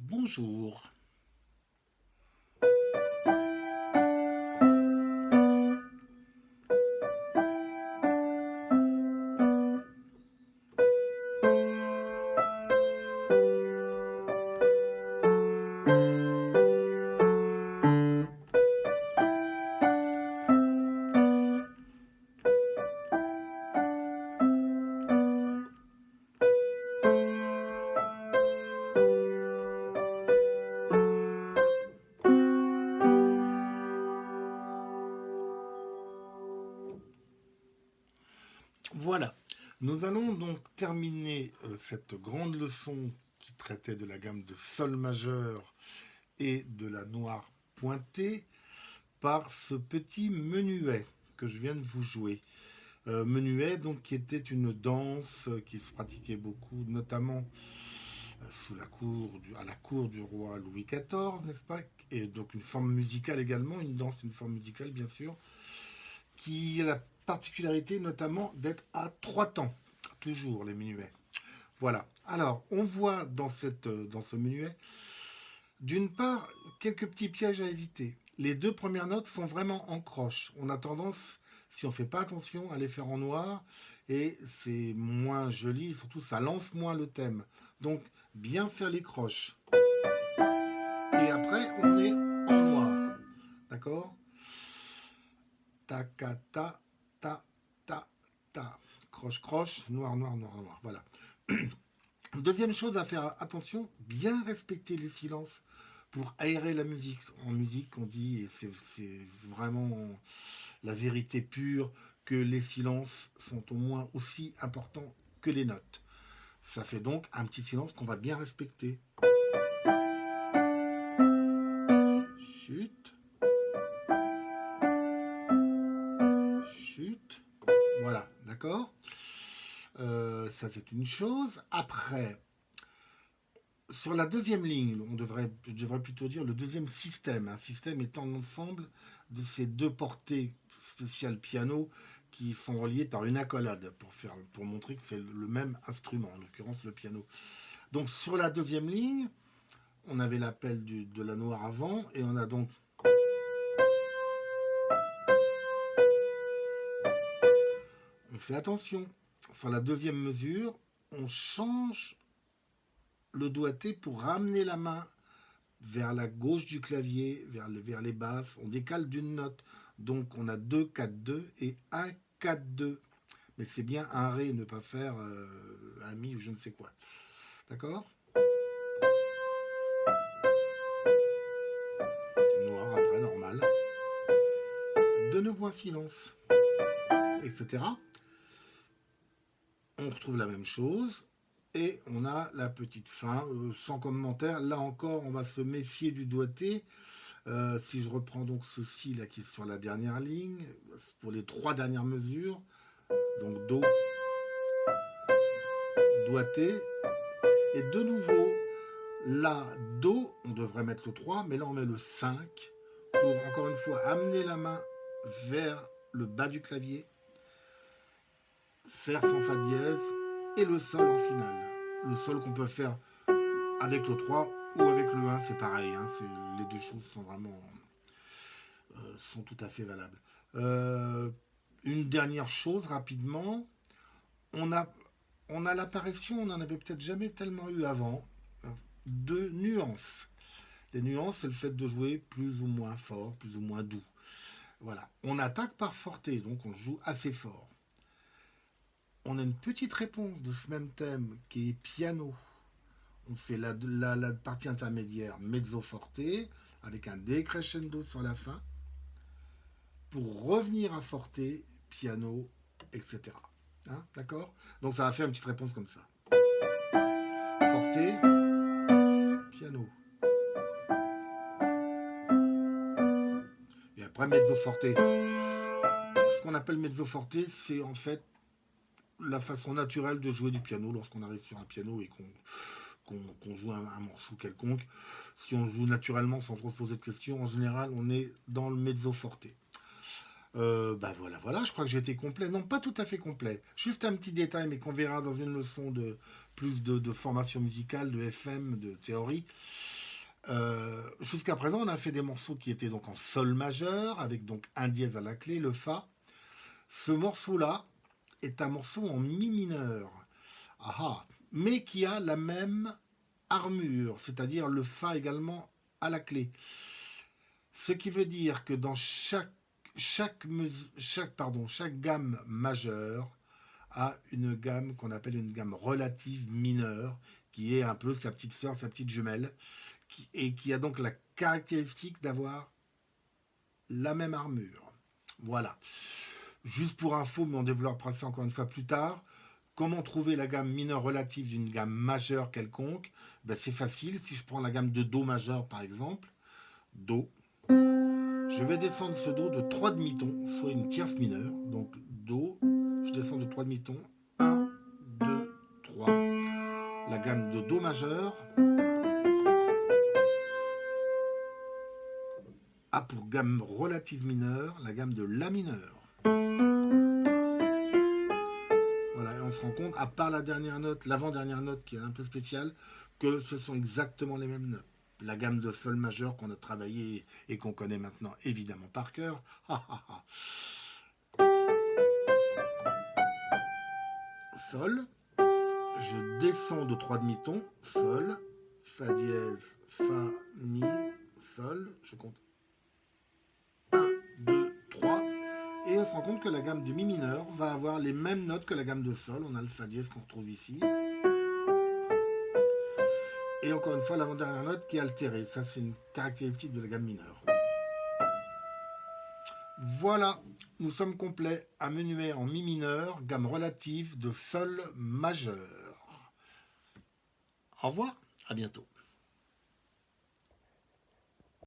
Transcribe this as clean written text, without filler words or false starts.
Bonjour. Voilà. Nous allons donc terminer cette grande leçon qui traitait de la gamme de sol majeur et de la noire pointée par ce petit menuet que je viens de vous jouer. Menuet donc qui était une danse qui se pratiquait beaucoup, notamment à la cour du roi Louis XIV, n'est-ce pas? Et donc une forme musicale également, une danse, une forme musicale bien sûr, qui a la particularité notamment d'être à trois temps, toujours les menuets. Voilà. Alors, on voit dans ce menuet, d'une part, quelques petits pièges à éviter. Les deux premières notes sont vraiment en croche. On a tendance, si on ne fait pas attention, à les faire en noir et c'est moins joli, surtout ça lance moins le thème. Donc, bien faire les croches. Et après, on est en noir. D'accord? Ta, ta, ta, ta, ta, ta. Croche, croche, noir, noir, noir, noir. Voilà. Deuxième chose à faire attention, bien respecter les silences pour aérer la musique. En musique, on dit, et c'est vraiment la vérité pure, que les silences sont au moins aussi importants que les notes. Ça fait donc un petit silence qu'on va bien respecter. Chute, chute. Voilà, d'accord. Ça, c'est une chose. Après, sur la deuxième ligne, je devrais plutôt dire le deuxième système. Un système étant l'ensemble de ces deux portées spéciales piano qui sont reliées par une accolade pour montrer que c'est le même instrument, en l'occurrence le piano. Donc sur la deuxième ligne, on avait l'appel de la noire avant et on a donc. On fait attention. Sur la deuxième mesure, on change le doigté pour ramener la main vers la gauche du clavier, vers les basses. On décale d'une note. Donc on a 2, 4, 2 et 1, 4, 2. Mais c'est bien un ré, ne pas faire un mi ou je ne sais quoi. D'accord? Noir après, normal. De nouveau un silence, etc. On retrouve la même chose. Et on a la petite fin, sans commentaire. Là encore, on va se méfier du doigté. Si je reprends donc ceci là qui est sur la dernière ligne, pour les trois dernières mesures, donc Do, doigté, et de nouveau, La, Do, on devrait mettre le 3, mais là on met le 5 pour encore une fois amener la main vers le bas du clavier, faire son Fa dièse et le Sol en finale. Le Sol qu'on peut faire avec le 3 ou avec le 1, c'est pareil, hein, les deux choses sont vraiment sont tout à fait valables. Euh, une dernière chose rapidement, on a, on a l'apparition, on n'en avait peut-être jamais tellement eu avant, de nuances. Les nuances, c'est le fait de jouer plus ou moins fort, plus ou moins doux. Voilà. On attaque par forte, donc on joue assez fort. On a une petite réponse de ce même thème qui est piano. On fait la partie intermédiaire mezzo forte avec un décrescendo sur la fin pour revenir à forte, piano, etc. Hein, d'accord? Donc ça va faire une petite réponse comme ça. Forte, piano. Et après mezzo forte. Ce qu'on appelle mezzo forte, c'est en fait la façon naturelle de jouer du piano lorsqu'on arrive sur un piano et qu'on joue un morceau quelconque. Si on joue naturellement sans trop se poser de questions, en général, on est dans le mezzo forte. Voilà, je crois que j'ai été complet. Non, pas tout à fait complet. Juste un petit détail, mais qu'on verra dans une leçon de plus de formation musicale, de FM, de théorie. Jusqu'à présent, on a fait des morceaux qui étaient donc en sol majeur, avec donc un dièse à la clé, le fa. Ce morceau-là est un morceau en mi mineur. Ah ah. Mais qui a la même armure, c'est-à-dire le fa également à la clé. Ce qui veut dire que dans chaque gamme majeure a une gamme qu'on appelle une gamme relative mineure, qui est un peu sa petite sœur, sa petite jumelle, et qui a donc la caractéristique d'avoir la même armure. Voilà. Juste pour info, mais on développera ça encore une fois plus tard. Comment trouver la gamme mineure relative d'une gamme majeure quelconque? C'est facile. Si je prends la gamme de Do majeur par exemple, Do, je vais descendre ce Do de 3 demi-tons, soit une tierce mineure. Donc Do, je descends de 3 demi-tons. 1, 2, 3. La gamme de Do majeur a pour gamme relative mineure la gamme de La mineur. Voilà, et on se rend compte, à part la dernière note, l'avant-dernière note qui est un peu spéciale, que ce sont exactement les mêmes notes. La gamme de Sol majeur qu'on a travaillé et qu'on connaît maintenant évidemment par cœur. Sol, je descends de 3 demi-tons, Sol, Fa dièse, Fa, Mi, Sol, je compte 1, 2, 3, et on se rend compte que la gamme du Mi mineur va avoir les mêmes notes que la gamme de Sol. On a le Fa dièse qu'on retrouve ici. Et encore une fois, l'avant-dernière note qui est altérée. Ça, c'est une caractéristique de la gamme mineure. Voilà, nous sommes complets à menuet en Mi mineur, gamme relative de Sol majeur. Au revoir, à bientôt.